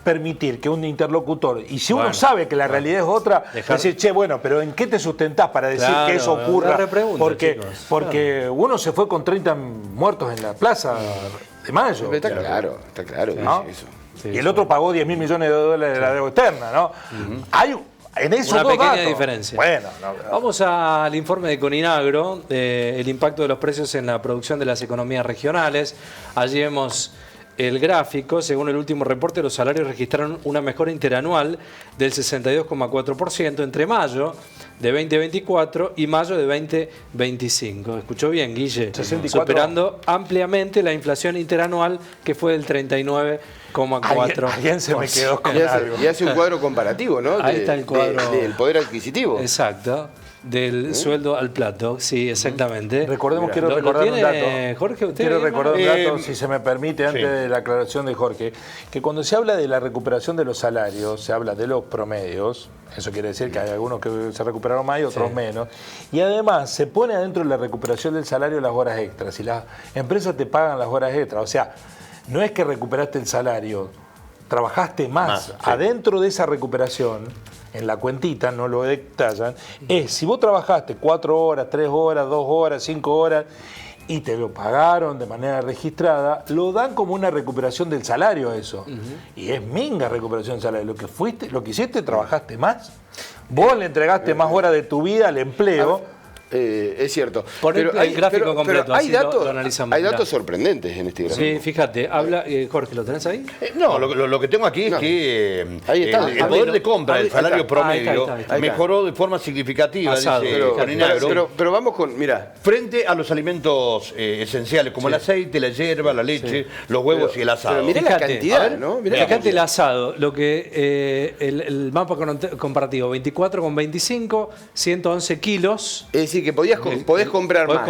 permitir que un interlocutor, y si uno sabe que la realidad es otra, decir, che, bueno, pero ¿en qué te sustentás para decir que eso ocurra? Porque uno se fue con 30 muertos en la plaza de Mayo. Está claro, ¿no? Eso. Sí, y el otro pagó $10.000 millones de la deuda externa, ¿no? Hay en eso una pequeña datos. Diferencia. Bueno, vamos al informe de Coninagro, el impacto de los precios en la producción de las economías regionales. Allí vemos el gráfico. Según el último reporte, los salarios registraron una mejora interanual del 62,4% entre mayo de 2024 y mayo de 2025. ¿Escuchó bien, Guille? 64. Superando ampliamente la inflación interanual, que fue del 39,4%. Alguien se me quedó con algo. Y hace un cuadro comparativo, ¿no? Ahí está el cuadro. Del poder adquisitivo. Exacto. Del sueldo al plato, sí, exactamente. Recordemos, quiero recordar un dato. Jorge, usted. Quiero recordar un dato, si se me permite, antes de la aclaración de Jorge, que cuando se habla de la recuperación de los salarios, se habla de los promedios, eso quiere decir que hay algunos que se recuperaron más y otros menos, y además se pone adentro de la recuperación del salario las horas extras, y las empresas te pagan las horas extras, o sea, no es que recuperaste el salario, trabajaste más. Adentro de esa recuperación, en la cuentita, no lo detallan, es si vos trabajaste 4 horas, 3 horas, 2 horas, 5 horas y te lo pagaron de manera registrada, lo dan como una recuperación del salario eso. Y es minga recuperación del salario. Lo que hiciste, trabajaste más. Vos le entregaste más horas de tu vida al empleo. Es cierto. Pero el gráfico completo, hay datos, lo analizamos. Hay datos sorprendentes en este gráfico. Sí, fíjate, habla, Jorge, ¿lo tenés ahí? No, lo que tengo aquí es que ahí está, el poder de compra del salario promedio mejoró de forma significativa, pero vamos con, mira, frente a los alimentos esenciales, como el aceite, la hierba, la leche, los huevos y el asado. Pero mirá la cantidad, ¿no? Fíjate el asado, lo que el mapa comparativo, 24,25, 111 kilos. Es decir, que podés comprar más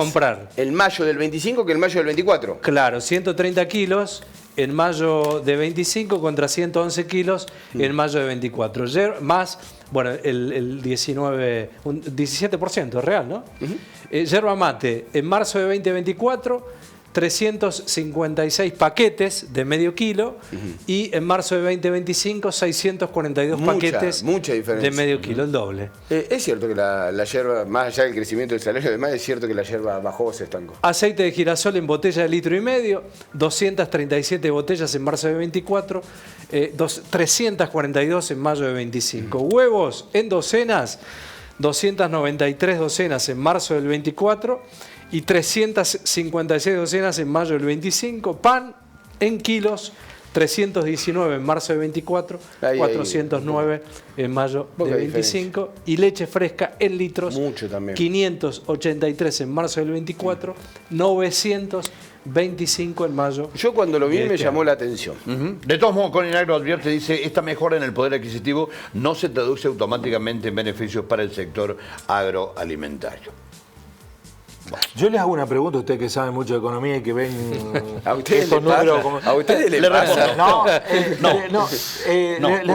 en mayo del 25 que en mayo del 24. Claro, 130 kilos en mayo de 25 contra 111 kilos en mayo de 24. Más, bueno, el 17% es real, ¿no? Yerba mate, en marzo de 2024, 356 paquetes de medio kilo y en marzo de 2025 642 paquetes de medio kilo, el doble. Es cierto que la yerba, más allá del crecimiento del salario, además es cierto que la yerba bajó o se estancó. Aceite de girasol en botella de 1,5 litros, 237 botellas en marzo de 24, 342 en mayo de 25. Huevos en docenas, 293 docenas en marzo del 24 y 356 docenas en mayo del 25. Pan en kilos, 319 en marzo del 24, 409 en mayo del 25. Y leche fresca en litros, mucho también. 583 en marzo del 24, 925 en mayo. Yo cuando lo vi me llamó la atención. De todos modos, Coninagro advierte, dice, esta mejora en el poder adquisitivo no se traduce automáticamente en beneficios para el sector agroalimentario. Yo les hago una pregunta a ustedes que saben mucho de economía y que ven ¿A ustedes estos les pasa? números como... ¿A ustedes les pasa? Les hago una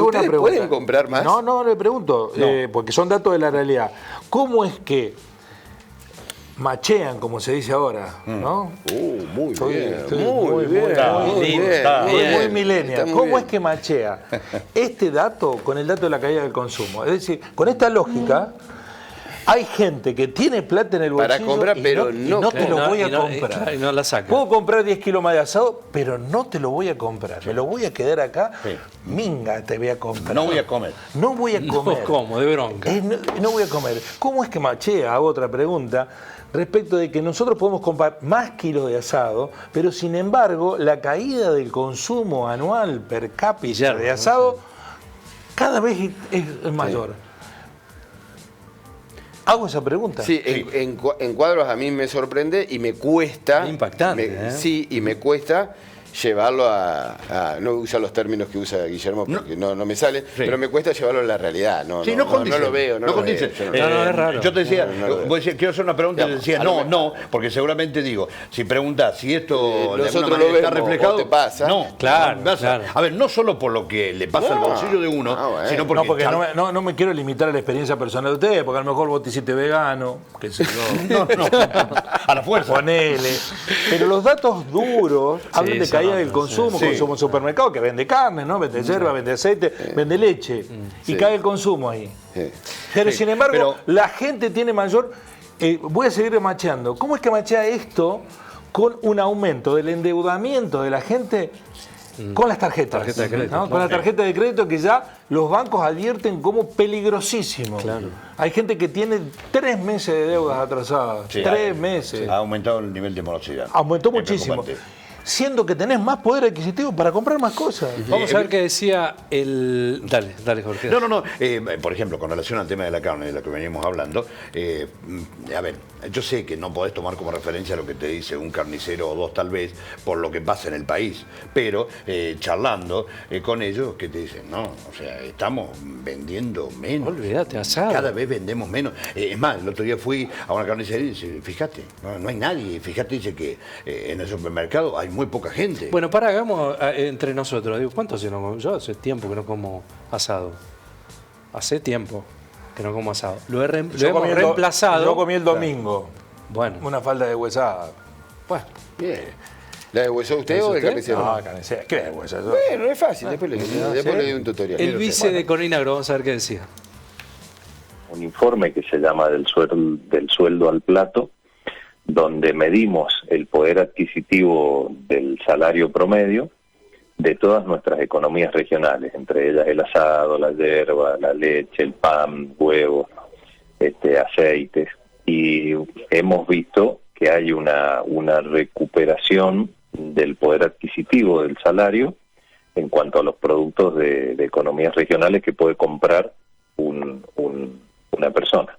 ¿Ustedes pregunta. pueden comprar más? No, le pregunto, porque son datos de la realidad. ¿Cómo es que machean, como se dice ahora, ¿no? Muy bien, muy millennial. ¿Cómo es que machea este dato con el dato de la caída del consumo? Es decir, con esta lógica, hay gente que tiene plata en el bolsillo para comprar, pero no te lo voy a comprar. Y no la saca. Puedo comprar 10 kilos más de asado, pero no te lo voy a comprar. Me lo voy a quedar acá. Sí. Minga te voy a comprar. No voy a comer. No voy a comer. No como, de bronca. No voy a comer. ¿Cómo es que machea? Hago otra pregunta. Respecto de que nosotros podemos comprar más kilos de asado, pero sin embargo la caída del consumo anual per cápita de asado cada vez es mayor. Hago esa pregunta. Sí, en cuadros a mí me sorprende y me cuesta. Impactante. Sí, y me cuesta llevarlo no usa los términos que usa Guillermo porque no me sale, pero me cuesta llevarlo a la realidad. No lo veo. No condice. Es raro. Yo te decía, quiero hacer una pregunta y te decía, no, porque seguramente digo, si preguntas si esto de alguna manera está reflejado, te pasa. No, claro. A ver, no solo por lo que le pasa al bolsillo de uno, sino porque... No me quiero limitar a la experiencia personal de ustedes, porque a lo mejor vos te hiciste vegano, qué sé yo. No, a la fuerza. Ponele. Pero los datos duros hablan de caída del consumo, consumo en supermercado, que vende carne, ¿no? Vende yerba, vende aceite, vende leche. Y cae el consumo ahí. Pero sin embargo, la gente tiene mayor... voy a seguir macheando. ¿Cómo es que machea esto con un aumento del endeudamiento de la gente con las tarjetas? Tarjeta de crédito, ¿no? Con la tarjeta de crédito que ya los bancos advierten como peligrosísimo. Claro. Hay gente que tiene 3 meses de deudas atrasadas. 3 meses. Ha aumentado el nivel de morosidad. Aumentó muchísimo. Siendo que tenés más poder adquisitivo para comprar más cosas. Vamos a ver qué decía el... Dale, Jorge. No. Por ejemplo, con relación al tema de la carne, de lo que veníamos hablando, a ver, yo sé que no podés tomar como referencia lo que te dice un carnicero o dos tal vez, por lo que pasa en el país, pero charlando con ellos, ¿qué te dicen? No, o sea, estamos vendiendo menos. Olvídate, asado. Cada vez vendemos menos. Es más, el otro día fui a una carnicería y dice, fíjate, no hay nadie. Fíjate, dice que en el supermercado hay muy poca gente. Bueno, hagamos entre nosotros. Digo, ¿cuánto hace no como? Yo hace tiempo que no como asado. Hace tiempo que no como asado. Lo hemos reemplazado. Yo comí el domingo. Bueno. Una falda de huesada. Bueno. Bien. ¿La deshuesó usted o el carnicero? No, carnicero. ¿Qué deshuesada? Bueno, es fácil. Después le doy un tutorial. El vice de Coninagro, vamos a ver qué decía. Un informe que se llama del sueldo al plato, donde medimos el poder adquisitivo del salario promedio de todas nuestras economías regionales, entre ellas el asado, la yerba, la leche, el pan, huevos, aceites, y hemos visto que hay una recuperación del poder adquisitivo del salario en cuanto a los productos de economías regionales que puede comprar una persona.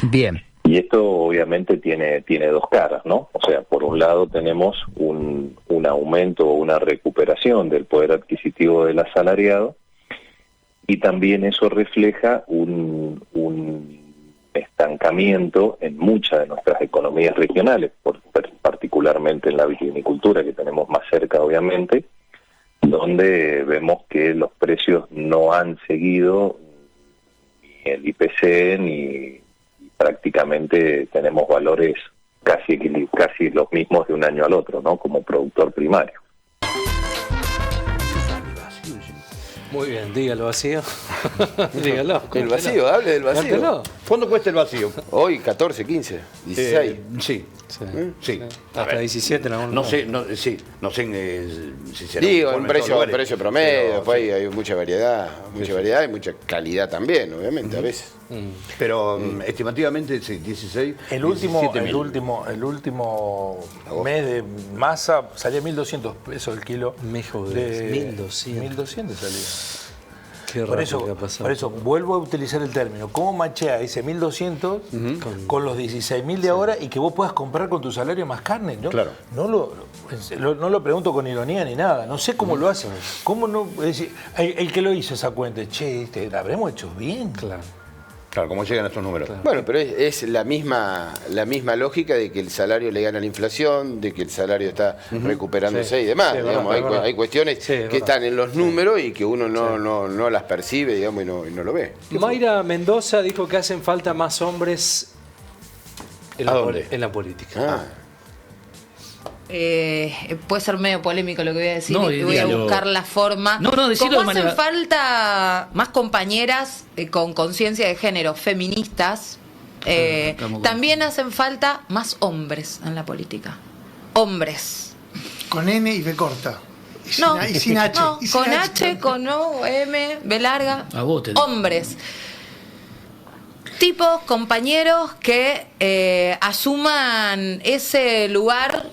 Bien. Y esto obviamente tiene dos caras, ¿no? O sea, por un lado tenemos un aumento o una recuperación del poder adquisitivo del asalariado, y también eso refleja un estancamiento en muchas de nuestras economías regionales, particularmente en la vitivinicultura, que tenemos más cerca obviamente, donde vemos que los precios no han seguido ni el IPC ni prácticamente tenemos valores casi los mismos de un año al otro, ¿no? Como productor primario. Muy bien, dígalo vacío. Dígalo. El vacío, hable del vacío. Cuéntelo. ¿Cuánto cuesta el vacío? Hoy 14, 15, 16. Sí. Sí. Hasta 17 en algún No lugar. sé, no sé si será Digo, uniforme en precio lugares, promedio, pero, después sí. hay mucha variedad y mucha calidad también, obviamente, a veces. Pero estimativamente, sí, 16, El último 17.000. mes de masa salía 1.200 pesos el kilo. Me jodés, 1.200. 1.200 salía. Qué Por rápido que ha pasado. por eso, vuelvo a utilizar el término. ¿Cómo machea ese 1.200 con los 16.000 de ahora y que vos puedas comprar con tu salario más carne? ¿No? Claro. No lo pregunto con ironía ni nada. No sé cómo lo hacen. ¿Cómo no? Es decir, el que lo hizo esa cuenta, che, la habremos hecho bien. Claro. Claro, ¿cómo llegan estos números? Bueno, pero es la misma lógica de que el salario le gana la inflación, de que el salario está recuperándose Sí. y demás. Sí, es Digamos, verdad, es verdad. hay cuestiones Sí, es que verdad. están en los números y que uno no las percibe, digamos, y no lo ve. Mayra Mendoza dijo que hacen falta más hombres en ¿A la, dónde? en la política. Ah. Puede ser medio polémico lo que voy a decir No, y voy a dígalo. buscar la forma. No, decilo Como de hacen manera... falta más compañeras con conciencia de género, feministas, Estamos con- también hacen falta más hombres en la política. Hombres. Con N y B corta. Y sin, No, y sin H. no, y sin con H. H, con O, M, B larga. A vos te- Hombres. Tipos, compañeros que asuman ese lugar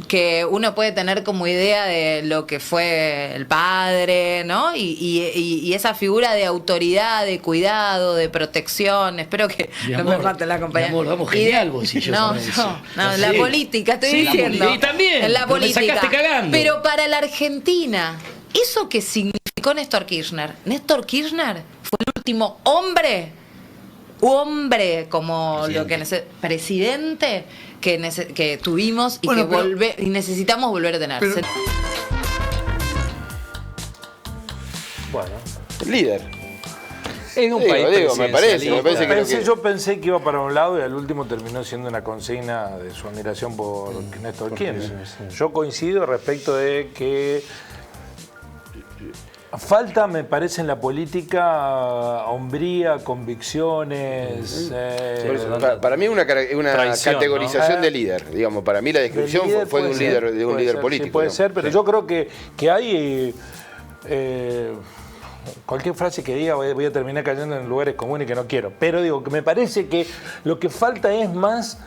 que uno puede tener como idea de lo que fue el padre, ¿no? Y esa figura de autoridad, de cuidado, de protección. Espero que Mi no amor, me maten la compañía. mi amor, vamos, Y de- genial vos y yo No, con eso. no, en la Sí. política, estoy Sí, la diciendo. política. Y también, en la pero me política. sacaste cagando. Pero para la Argentina, ¿eso qué significó Néstor Kirchner? Néstor Kirchner fue el último hombre como lo que presidente que tuvimos y Bueno, que y necesitamos volver a tener. pero- Bueno. Líder. Es un Digo, país me parece que Yo pensé que iba para un lado y al último terminó siendo una consigna de su admiración por Néstor Kirchner. Yo coincido respecto de que falta, me parece, en la política hombría, convicciones. Para mí una Traición, categorización ¿no? de líder. Digamos, para mí la descripción fue de un líder político. Sí, puede digamos. ser, pero yo creo que hay cualquier frase que diga voy a terminar cayendo en lugares comunes que no quiero. Pero digo que me parece que lo que falta es más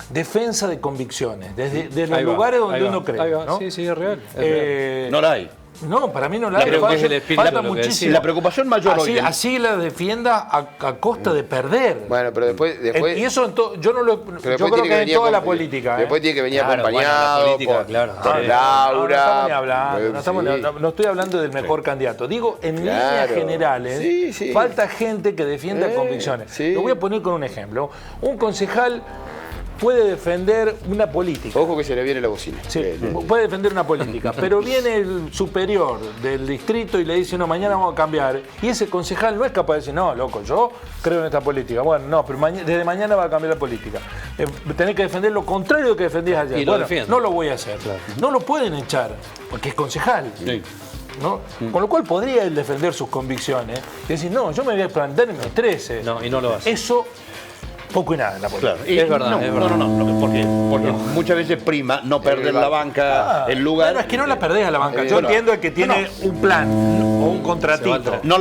defensa de convicciones, desde los Ahí va, lugares donde ahí va, uno cree. ahí va. ¿no? Sí, es real. Es real. No la hay. No, para mí no la hay. Creo que es el espíritu Falta de lo que muchísimo. decía. La preocupación mayor hoy... Así la defienda a costa de perder. Bueno, pero después Y eso yo no lo. pero Yo después creo tiene que en venir toda la acom- política. Después tiene que venir Claro, acompañado bueno, la política, por, claro. por No Laura. estamos ni hablando, Sí. no estoy hablando del mejor candidato. Digo, en Claro. líneas generales, Sí, sí. falta gente que defienda convicciones. sí. Lo voy a poner con un ejemplo. Un concejal puede defender una política. Ojo que se le viene la bocina. Sí, puede defender una política, pero viene el superior del distrito y le dice, no, mañana vamos a cambiar. Y ese concejal no es capaz de decir, no, loco, yo creo en esta política. Bueno, no, pero desde mañana va a cambiar la política. Tenés que defender lo contrario de lo que defendías ayer. Y lo Bueno, defiende. no lo voy a hacer. No lo pueden echar, porque es concejal. ¿No? Con lo cual podría él defender sus convicciones y decir, no, yo me voy a plantar en mis 13. No, y no lo hace. Eso, poco y nada en la política. Claro. Y Es verdad, no, es verdad. No, ¿por qué? Porque muchas veces prima no perder la banca, el lugar. Bueno, es que no la perdés a la banca. Yo bueno, entiendo el que tiene un plan o un contratito. No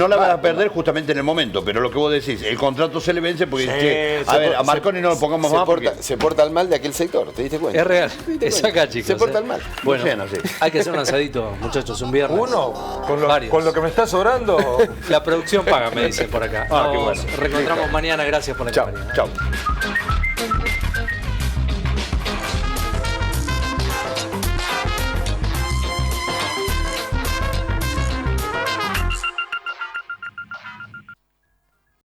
la vas a perder justamente en el momento, pero lo que vos decís, el contrato se le vence porque Sí, che, se a ver, por- a Marconi no lo pongamos más porque... Se porta al mal de aquel sector, ¿te diste cuenta? Es real. ¿Te diste Es cuenta? acá, chicos. Se porta al mal. Bueno, No sean así. hay que hacer un asadito, muchachos, un viernes. Uno, Varios. con lo que me está sobrando. La producción paga, me dicen por acá. Ah, qué Nos bueno. reencontramos mañana. Gracias por la Chao, compañía. chao.